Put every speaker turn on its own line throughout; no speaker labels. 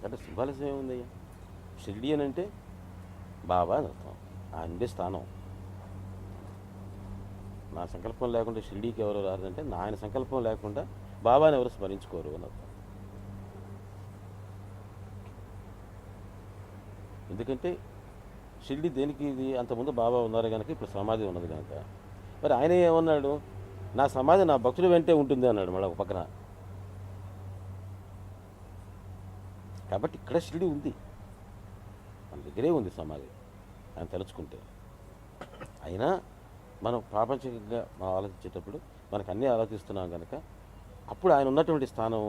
అంటే సింబాలిజం ఏముందయ్యా? షిరిడి అని అంటే బాబా అని అర్థం, ఆయనదే స్థానం. నా సంకల్పం లేకుండా షిరిడీకి ఎవరు రారంటే నా ఆయన సంకల్పం లేకుండా బాబాని ఎవరు స్మరించుకోరు అని అర్థం. ఎందుకంటే షిరిడి దేనికి ఇది? అంతకుముందు బాబా ఉన్నారు కనుక ఇప్పుడు సమాధి ఉన్నది కనుక. మరి ఆయన ఏమన్నాడు? నా సమాధి నా భక్తుల వెంటే ఉంటుంది అన్నాడు మళ్ళీ ఒక పక్కన. కాబట్టి ఇక్కడ షిరిడి ఉంది, మన దగ్గరే ఉంది సమాధి ఆయన తలుచుకుంటే. అయినా మనం ప్రాపంచికంగా మనం ఆలోచించేటప్పుడు మనకు అన్నీ ఆలోచిస్తున్నాం కనుక అప్పుడు ఆయన ఉన్నటువంటి స్థానం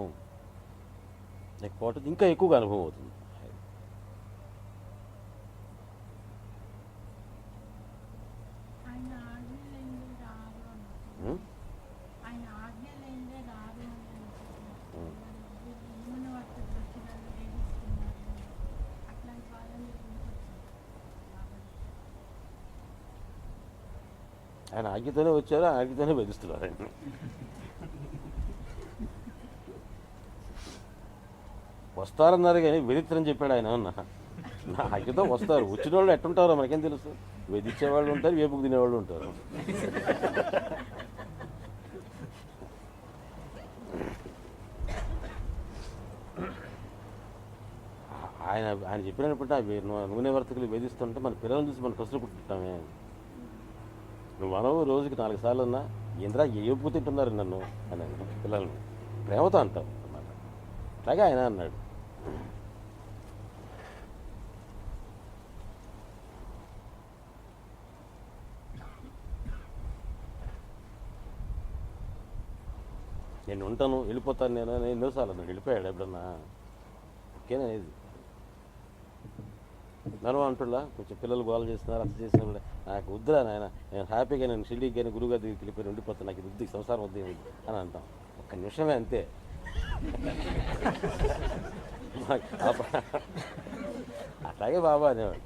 లేకపోవటం ఇంకా ఎక్కువగా అనుభవం అవుతుంది. ఆయన ఆజ్ఞతోనే వచ్చారు, ఆజ్ఞతోనే బెదిరిస్తున్నారు ఆయన. వస్తారన్నారు కానీ వెదిత్తరని చెప్పాడు ఆయన. నా ఆజ్ఞతో వస్తారు, వచ్చిన వాళ్ళు ఎట్టుంటారో మనకేం తెలుసు. వెదిచ్చేవాళ్ళు ఉంటారు, వేపుకు తినేవాళ్ళు ఉంటారు. ఆయన ఆయన చెప్పినప్పుడు నూనె వర్తకులు వేధిస్తుంటే మన పిల్లలను చూసి మనం కసులు పుట్టుంటామే. నువ్వు మనవు రోజుకి 4 సార్లు అన్నా ఇంద్రా ఏపు తింటున్నారు నన్ను అని పిల్లల్ని ప్రేమతో అంటావు అన్నమాట. అలాగే ఆయన అన్నాడు. నేను ఉంటాను, వెళ్ళిపోతాను నేను ఎన్నోసార్లు అన్నాడు. వెళ్ళిపోయాడు ఎప్పుడన్నా? ఓకేనా? ఇది నన్ను అంటున్నా కొంచెం పిల్లలు గోల చేస్తున్నారు, అంత చేసినా కూడా నాకు వద్దురా నాయన, నేను హ్యాపీగా నేను షిరిడీకి కానీ గురువుగారి దగ్గరికి వెళ్ళిపోయి ఉండిపోతాను, నాకు వద్దు, సంసారం వద్దు అని అంటాం. ఒక్క నిమిషమే అంతే. అట్లాగే బాబా అనేవాడు.